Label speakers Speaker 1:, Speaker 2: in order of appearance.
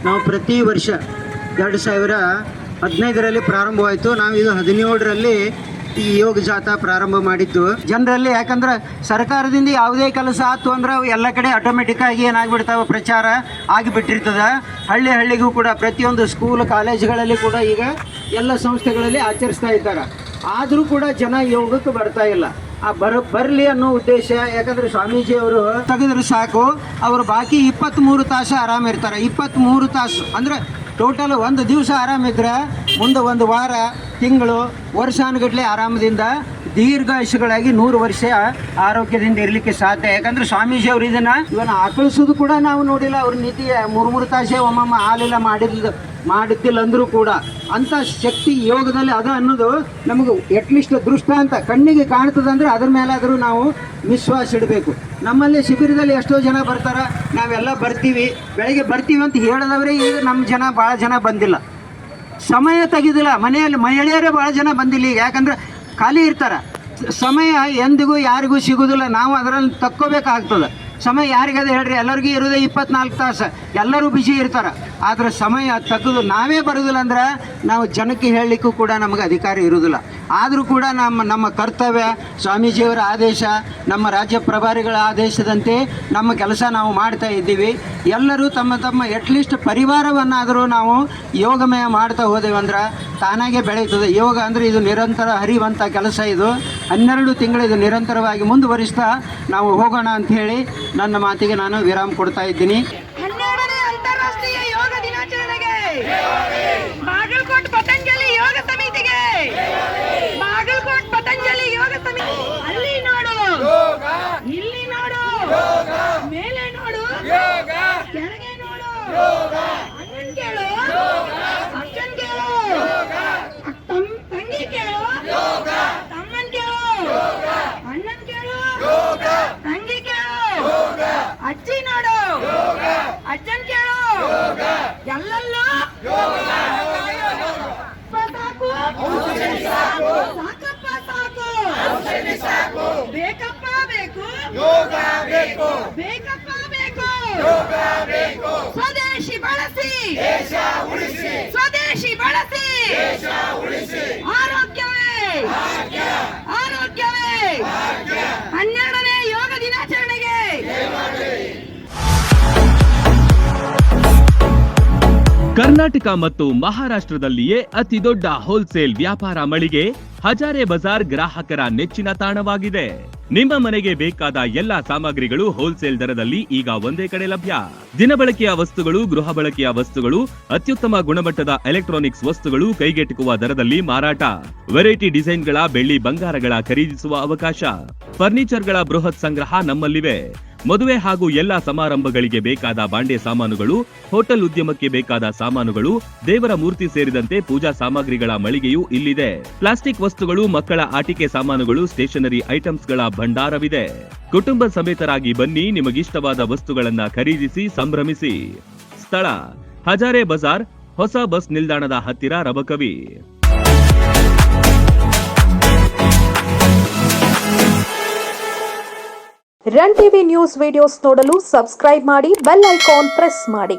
Speaker 1: ನಾವು ಪ್ರತಿ ವರ್ಷ 2015ರಲ್ಲಿ ಪ್ರಾರಂಭವಾಯಿತು. ನಾವೀಗ 17ರಲ್ಲಿ ಈ ಯೋಗ ಜಾಥಾ ಪ್ರಾರಂಭ ಮಾಡಿದ್ದು ಜನರಲ್ಲಿ. ಯಾಕಂದ್ರೆ ಸರ್ಕಾರದಿಂದ ಯಾವುದೇ ಕೆಲಸ ಆಯ್ತು ಅಂದ್ರೆ ಎಲ್ಲ ಕಡೆ ಆಟೋಮೆಟಿಕ್ಕಾಗಿ ಏನಾಗ್ಬಿಡ್ತಾವೆ, ಪ್ರಚಾರ ಆಗಿಬಿಟ್ಟಿರ್ತದೆ. ಹಳ್ಳಿಗೂ ಕೂಡ ಪ್ರತಿಯೊಂದು ಸ್ಕೂಲ್ ಕಾಲೇಜುಗಳಲ್ಲಿ ಕೂಡ ಈಗ ಎಲ್ಲ ಸಂಸ್ಥೆಗಳಲ್ಲಿ ಆಚರಿಸ್ತಾ ಇದ್ದಾರೆ. ಆದರೂ ಕೂಡ ಜನ ಯೋಗಕ್ಕೆ ಬರ್ತಾ ಇಲ್ಲ. ಆ ಬರಲಿ ಅನ್ನೋ ಉದ್ದೇಶ. ಯಾಕಂದರೆ ಸ್ವಾಮೀಜಿಯವರು ತೆಗೆದ್ರೆ ಸಾಕು, ಅವರು ಬಾಕಿ 23 ತಾಸು ಆರಾಮಿರ್ತಾರೆ. 23 ತಾಸು ಅಂದರೆ ಟೋಟಲ್ ಒಂದು ದಿವಸ ಆರಾಮಿದ್ರೆ ಮುಂದೆ ಒಂದು ವಾರ, ತಿಂಗಳು, ವರ್ಷಾನುಗಟ್ಟಲೆ ಆರಾಮದಿಂದ ದೀರ್ಘಾಯುಷಗಳಾಗಿ 100 ವರ್ಷ ಆರೋಗ್ಯದಿಂದ ಇರಲಿಕ್ಕೆ ಸಾಧ್ಯ. ಯಾಕಂದರೆ ಸ್ವಾಮೀಜಿಯವರು ಇವನ್ನ ಆಕಳಿಸೋದು ಕೂಡ ನಾವು ನೋಡಿಲ್ಲ. ಅವ್ರ ನೀತಿ 3 ತಾಸೇ ಒಮ್ಮಮ್ಮ ಹಾಲೆಲ್ಲ ಮಾಡುತ್ತಿಲ್ಲ ಅಂದರೂ ಕೂಡ ಅಂಥ ಶಕ್ತಿ ಯೋಗದಲ್ಲಿ ಅದ ಅನ್ನೋದು ನಮಗೆ ಎಟ್ಲೀಸ್ಟ್ ದೃಷ್ಟಾಂತ ಕಣ್ಣಿಗೆ ಕಾಣ್ತದೆ. ಅಂದರೆ ಅದ್ರ ಮೇಲಾದರೂ ನಾವು ವಿಶ್ವಾಸ ಇಡಬೇಕು. ನಮ್ಮಲ್ಲಿ ಶಿಬಿರದಲ್ಲಿ ಎಷ್ಟೋ ಜನ ಬರ್ತಾರೆ, ನಾವೆಲ್ಲ ಬರ್ತೀವಿ, ಬೆಳಗ್ಗೆ ಬರ್ತೀವಿ ಅಂತ ಹೇಳಿದವರೇ ಈಗ ನಮ್ಮ ಜನ ಭಾಳ ಜನ ಬಂದಿಲ್ಲ, ಸಮಯ ತೆಗೆದಿಲ್ಲ. ಮನೆಯಲ್ಲಿ ಮಹಿಳೆಯರೇ ಭಾಳ ಜನ ಬಂದಿಲ್ಲ ಈಗ. ಯಾಕಂದ್ರೆ ಖಾಲಿ ಇರ್ತಾರೆ. ಸಮಯ ಎಂದಿಗೂ ಯಾರಿಗೂ ಸಿಗೋದಿಲ್ಲ. ನಾವು ಅದರಲ್ಲಿ ತಕ್ಕೋಬೇಕಾಗ್ತದೆ. ಸಮಯ ಯಾರಿಗದೆ ಹೇಳ್ರಿ, ಎಲ್ಲರಿಗೂ ಇರೋದೇ 24 ತಾಸು, ಎಲ್ಲರೂ ಬಿಸಿ ಇರ್ತಾರೆ. ಆದರೆ ಸಮಯ ತೆಗೆದು ನಾವೇ ಬರೋದಿಲ್ಲ ಅಂದ್ರೆ ನಾವು ಜನಕ್ಕೆ ಹೇಳಲಿಕ್ಕೂ ಕೂಡ ನಮಗೆ ಅಧಿಕಾರ ಇರೋದಿಲ್ಲ. ಆದರೂ ಕೂಡ ನಮ್ಮ ಕರ್ತವ್ಯ, ಸ್ವಾಮೀಜಿಯವರ ಆದೇಶ, ನಮ್ಮ ರಾಜ್ಯ ಪ್ರಭಾರಿಗಳ ಆದೇಶದಂತೆ ನಮ್ಮ ಕೆಲಸ ನಾವು ಮಾಡ್ತಾ ಇದ್ದೀವಿ. ಎಲ್ಲರೂ ತಮ್ಮ ಎಟ್ಲೀಸ್ಟ್ ಪರಿವಾರವನ್ನಾದರೂ ನಾವು ಯೋಗಮಯ ಮಾಡ್ತಾ ಹೋದೆವಂದ್ರೆ ತಾನಾಗೆ ಬೆಳೀತದೆ. ಯೋಗ ಅಂದರೆ ಇದು ನಿರಂತರ ಹರಿಯುವಂಥ ಕೆಲಸ. ಇದು 12 ತಿಂಗಳು ಇದು ನಿರಂತರವಾಗಿ ಮುಂದುವರಿಸ್ತಾ ನಾವು ಹೋಗೋಣ ಅಂತ ಹೇಳಿ ನನ್ನ ಮಾತಿಗೆ ನಾನು ವಿರಾಮ ಕೊಡ್ತಾ ಇದ್ದೀನಿ.
Speaker 2: 12ನೇ ಅಂತಾರಾಷ್ಟ್ರೀಯ ಯೋಗ ದಿನಾಚರಣೆಗೆ ಬಾಗಲಕೋಟ್ ಪತಂಜಲಿ ಯೋಗ ಸಮಿತಿಗೆ, ಬಾಗಲಕೋಟ್ ಪತಂಜಲಿ ಯೋಗ ಸಮಿತಿ. ಅಲ್ಲಿ ನೋಡು, ಇಲ್ಲಿ ನೋಡು, ಮೇಲೆ ನೋಡು, ಕೆಳಗೆ ನೋಡು, ಅಣ್ಣನ್ ಕೇಳು, ಅಕ್ಕನ್ ಕೇಳು, ತಂಗಿ ಕೇಳು, ತಮ್ಮನ್ ಕೇಳು, ಅಣ್ಣನ್ ಕೇಳು, ತಂಗಿ ಕೇಳು, ಅಜ್ಜಿ ನೋಡು, ಅಜ್ಜನ್ ಕೇಳು, ಎಲ್ಲಲ್ಲೂ ಸಾಕಪ್ಪ ಸಾಕು, ಬೇಕಪ್ಪ ಬೇಕು, ಬೇಕಪ್ಪ ಬೇಕು, ಸ್ವದೇಶಿ ಬಳಸಿ, ಸ್ವದೇಶಿ ಬಳಸಿ, ಆರೋಗ್ಯವೇ 12ನೇ ಯೋಗ ದಿನಾಚರಣೆಗೆ.
Speaker 3: ಕರ್ನಾಟಕ ಮತ್ತು ಮಹಾರಾಷ್ಟ್ರದಲ್ಲಿಯೇ ಅತಿ ದೊಡ್ಡ ಹೋಲ್ಸೇಲ್ ವ್ಯಾಪಾರ ಮಳಿಗೆ ಹಜಾರೆ ಬಜಾರ್ ಗ್ರಾಹಕರ ನೆಚ್ಚಿನ ತಾಣವಾಗಿದೆ. ನಿಮ್ಮ ಮನೆಗೆ ಬೇಕಾದ ಎಲ್ಲಾ ಸಾಮಗ್ರಿಗಳು ಹೋಲ್ಸೇಲ್ ದರದಲ್ಲಿ ಈಗ ಒಂದೇ ಕಡೆ ಲಭ್ಯ. ದಿನಬಳಕೆಯ ವಸ್ತುಗಳು, ಗೃಹ ಬಳಕೆಯ ವಸ್ತುಗಳು, ಅತ್ಯುತ್ತಮ ಗುಣಮಟ್ಟದ ಎಲೆಕ್ಟ್ರಾನಿಕ್ಸ್ ವಸ್ತುಗಳು ಕೈಗೆಟುಕುವ ದರದಲ್ಲಿ ಮಾರಾಟ. ವೆರೈಟಿ ಡಿಸೈನ್ಗಳ ಬೆಳ್ಳಿ ಬಂಗಾರಗಳ ಖರೀದಿಸುವ ಅವಕಾಶ. ಫರ್ನಿಚರ್ಗಳ ಬೃಹತ್ ಸಂಗ್ರಹ ನಮ್ಮಲ್ಲಿವೆ. ಮದುವೆ ಹಾಗೂ ಎಲ್ಲಾ ಸಮಾರಂಭಗಳಿಗೆ ಬೇಕಾದ ಬಾಂಡೆ ಸಾಮಾನುಗಳು, ಹೋಟೆಲ್ ಉದ್ಯಮಕ್ಕೆ ಬೇಕಾದ ಸಾಮಾನುಗಳು, ದೇವರ ಮೂರ್ತಿ ಸೇರಿದಂತೆ ಪೂಜಾ ಸಾಮಗ್ರಿಗಳ ಮಳಿಗೆಯೂ ಇಲ್ಲಿದೆ. ಪ್ಲಾಸ್ಟಿಕ್ ವಸ್ತುಗಳು, ಮಕ್ಕಳ ಆಟಿಕೆ ಸಾಮಾನುಗಳು, ಸ್ಟೇಷನರಿ ಐಟಮ್ಸ್ಗಳ ಭಂಡಾರವಿದೆ. ಕುಟುಂಬ ಸಮೇತರಾಗಿ ಬನ್ನಿ, ನಿಮಗಿಷ್ಟವಾದ ವಸ್ತುಗಳನ್ನ ಖರೀದಿಸಿ ಸಂಭ್ರಮಿಸಿ. ಸ್ಥಳ ಹಜಾರೆ ಬಜಾರ್, ಹೊಸ ಬಸ್ ನಿಲ್ದಾಣದ ಹತ್ತಿರ, Rabakavi.
Speaker 4: Run TV news videos ನೋಡಲು ಸಬ್ಸ್ಕ್ರೈಬ್ ಮಾಡಿ, ಬೆಲ್ ಐಕಾನ್ ಪ್ರೆಸ್ ಮಾಡಿ.